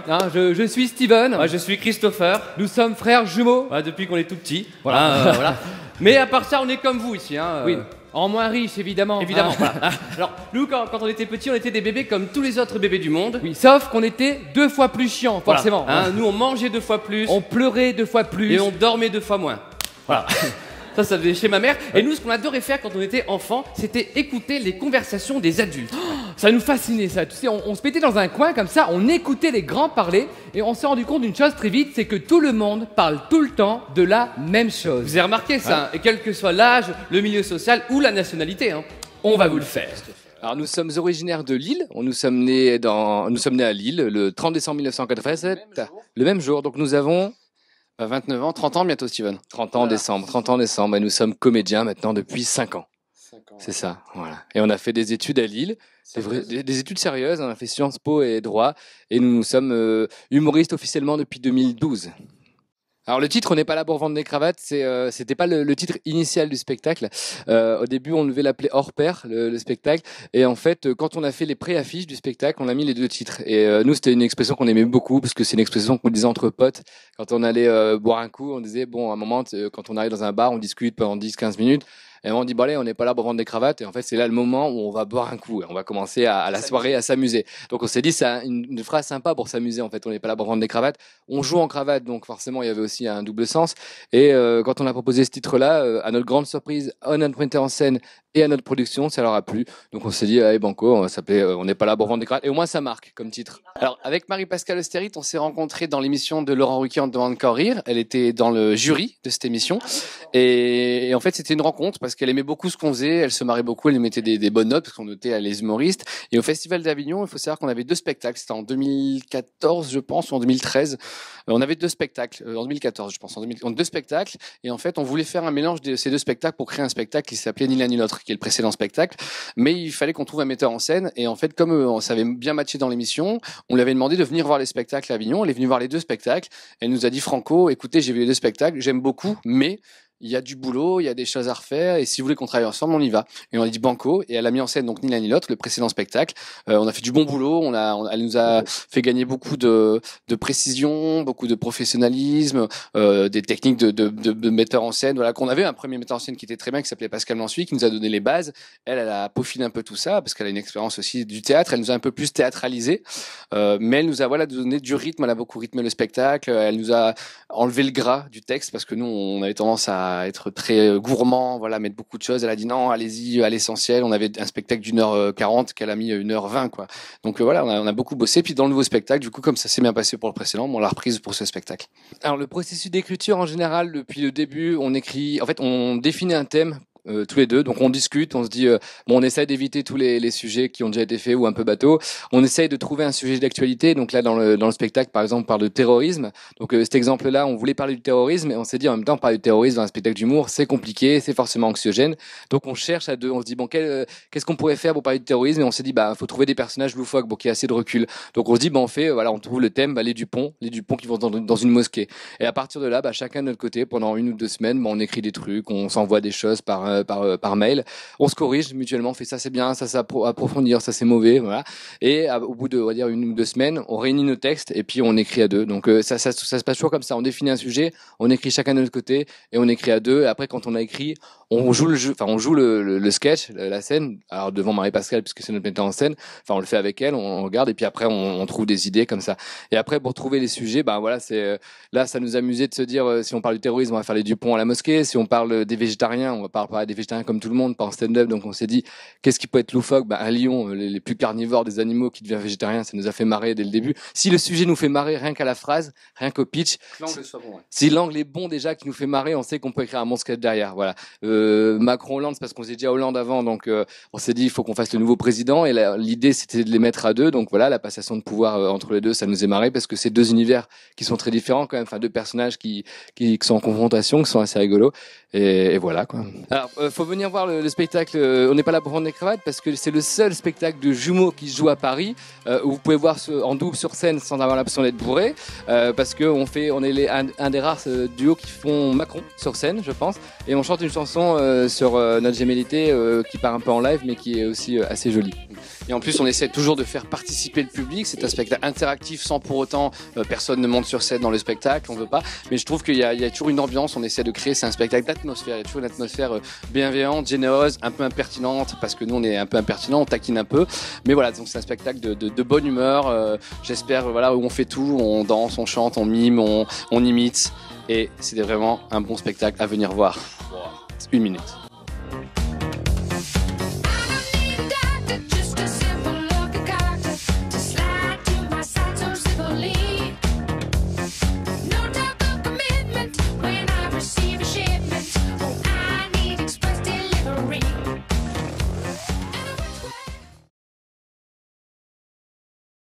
Julien. Je suis Steven. Moi, je suis Christopher. Nous sommes frères jumeaux. Depuis qu'on est tout petit. Voilà. Voilà. Mais à part ça, on est comme vous ici. Oui. En moins riche, évidemment. Évidemment. Voilà. Alors, nous, quand on était petits, on était des bébés comme tous les autres bébés du monde. Oui, sauf qu'on était 2 fois plus chiants, forcément. Voilà. Nous, on mangeait 2 fois plus. On pleurait 2 fois plus. Et on dormait 2 fois moins. Voilà. Ça faisait chez ma mère. Et nous, ce qu'on adorait faire quand on était enfant, c'était écouter les conversations des adultes. Ça nous fascinait, ça. Tu sais, on se mettait dans un coin comme ça, on écoutait les grands parler, et on s'est rendu compte d'une chose très vite, c'est que tout le monde parle tout le temps de la même chose. Vous avez remarqué ça, hein, et quel que soit l'âge, le milieu social ou la nationalité, hein, on va vous le faire. Alors nous sommes originaires de Lille, nous sommes nés à Lille le 30 décembre 1987, le même jour, donc nous avons 29 ans, 30 ans bientôt, Steven. 30 ans en décembre, et nous sommes comédiens maintenant depuis 5 ans. C'est ça, voilà. Et on a fait des études à Lille, des études sérieuses, on a fait Sciences Po et droit, et nous sommes humoristes officiellement depuis 2012. Alors le titre, on n'est pas là pour vendre des cravates, c'était pas le titre initial du spectacle. Au début, on devait l'appeler Hors Pair, le spectacle. Et en fait, quand on a fait les pré-affiches du spectacle, on a mis les 2 titres. Et nous, c'était une expression qu'on aimait beaucoup, parce que c'est une expression qu'on disait entre potes. Quand on allait boire un coup, on disait, bon, à un moment, quand on arrive dans un bar, on discute pendant 10-15 minutes. Et on dit, bon allez, on n'est pas là pour vendre des cravates. Et en fait, c'est là le moment où on va boire un coup. Et on va commencer à la soirée à s'amuser. Donc on s'est dit, c'est une phrase sympa pour s'amuser. En fait, on n'est pas là pour vendre des cravates. On joue en cravate, donc forcément, il y avait aussi un double sens. Et quand on a proposé ce titre-là, à notre grande surprise, à notre metteur en scène et à notre production, ça leur a plu. Donc on s'est dit, allez banco, on va s'appeler on n'est pas là pour vendre des cravates. Et au moins, ça marque comme titre. Alors, avec Marie-Pascale Austérite, on s'est rencontrés dans l'émission de Laurent Ruquier, On ne demande qu'à rire. Elle était dans le jury de cette émission. Et en fait, c'était une rencontre parce qu'elle aimait beaucoup ce qu'on faisait. Elle se marrait beaucoup. Elle nous mettait des bonnes notes parce qu'on notait les humoristes. Et au Festival d'Avignon, il faut savoir qu'on avait 2 spectacles. C'était en 2014, je pense, ou en 2013. On avait 2 spectacles. En 2014, je pense. En 2 spectacles. Et en fait, on voulait faire un mélange de ces 2 spectacles pour créer un spectacle qui s'appelait Ni l'un ni l'autre, qui est le précédent spectacle. Mais il fallait qu'on trouve un metteur en scène. Et en fait, comme ça avait bien matché dans l'émission, on lui avait demandé de venir voir les spectacles à Avignon. Elle est venue voir les 2 spectacles. Elle nous a dit, Franco, écoutez, j'ai vu les 2 spectacles, j'aime beaucoup, mais il y a du boulot, il y a des choses à refaire, et si vous voulez qu'on travaille ensemble, on y va. Et on a dit banco, et elle a mis en scène donc Ni l'un ni l'autre, le précédent spectacle. On a fait du bon boulot, elle nous a fait gagner beaucoup de précision, beaucoup de professionnalisme, des techniques de metteur en scène. Voilà, qu'on avait un premier metteur en scène qui était très bien, qui s'appelait Pascal Mansuy, qui nous a donné les bases. Elle a peaufiné un peu tout ça, parce qu'elle a une expérience aussi du théâtre. Elle nous a un peu plus théâtralisé, mais elle nous a donné du rythme. Elle a beaucoup rythmé le spectacle. Elle nous a enlevé le gras du texte, parce que nous, on avait tendance à être très gourmand, voilà, mettre beaucoup de choses. Elle a dit non, allez-y à l'essentiel. On avait un spectacle d'1h40 qu'elle a mis 1h20, quoi. Donc voilà, on a beaucoup bossé. Puis dans le nouveau spectacle, du coup, comme ça s'est bien passé pour le précédent, on l'a reprise pour ce spectacle. Alors le processus d'écriture en général, depuis le début, on définit un thème. Tous les deux, donc on discute, on se dit on essaye d'éviter tous les sujets qui ont déjà été faits ou un peu bateau. On essaye de trouver un sujet d'actualité. Donc là dans le spectacle par exemple on parle de terrorisme. Donc cet exemple-là, on voulait parler du terrorisme et on s'est dit en même temps parler du terrorisme dans un spectacle d'humour, c'est compliqué, c'est forcément anxiogène. Donc on cherche à 2, on se dit bon qu'est-ce qu'on pourrait faire pour parler du terrorisme, et on s'est dit faut trouver des personnages loufoques, qu'il y ait assez de recul. Donc on se dit on trouve le thème, les Dupont qui vont dans une mosquée. Et à partir de là, chacun de notre côté pendant 1 ou 2 semaines, on écrit des trucs, on s'envoie des choses par mail, on se corrige mutuellement, on fait ça c'est bien, ça approfondir, ça c'est mauvais, voilà. Et au bout de, on va dire 1 ou 2 semaines, on réunit nos textes et puis on écrit à 2. Donc ça se passe toujours comme ça. On définit un sujet, on écrit chacun de notre côté et on écrit à 2. Et après quand on a écrit, on joue le jeu, on joue le sketch, la scène. Alors devant Marie-Pascale puisque c'est notre metteur en scène. On le fait avec elle, on regarde et puis après on trouve des idées comme ça. Et après pour trouver les sujets, là ça nous amusait de se dire si on parle du terrorisme, on va faire les Dupont à la mosquée. Si on parle des végétariens, on va parler des végétariens comme tout le monde, pas en stand-up. Donc on s'est dit qu'est-ce qui peut être loufoque, un lion, les plus carnivores des animaux qui devient végétarien, ça nous a fait marrer dès le début. Si le sujet nous fait marrer rien qu'à la phrase, rien qu'au pitch, si l'angle est bon déjà qui nous fait marrer, on sait qu'on peut écrire un bon sketch derrière. Voilà. Macron Hollande, c'est parce qu'on s'est dit à Hollande avant, donc on s'est dit il faut qu'on fasse le nouveau président, et l'idée c'était de les mettre à 2. Donc voilà, la passation de pouvoir entre les deux, ça nous est marré parce que c'est 2 univers qui sont très différents quand même, 2 personnages qui sont en confrontation, qui sont assez rigolos, et voilà quoi. Alors faut venir voir le spectacle. On n'est pas là pour prendre des cravates parce que c'est le seul spectacle de jumeaux qui se joue à Paris où vous pouvez voir en double sur scène sans avoir l'impression d'être bourré. Parce que on est un des rares duos qui font Macron sur scène, je pense. Et on chante une chanson sur notre gémellité qui part un peu en live, mais qui est aussi assez jolie. Et en plus, on essaie toujours de faire participer le public. C'est un spectacle interactif sans pour autant personne ne monte sur scène dans le spectacle, on veut pas. Mais je trouve qu'il y a toujours une ambiance. On essaie de créer, c'est un spectacle d'atmosphère. Il y a toujours une atmosphère bienveillante, généreuse, un peu impertinente parce que nous on est un peu impertinent, on taquine un peu. Mais voilà, donc c'est un spectacle de bonne humeur. J'espère voilà où on fait tout, on danse, on chante, on mime, on imite. Et c'était vraiment un bon spectacle à venir voir. 1 minute.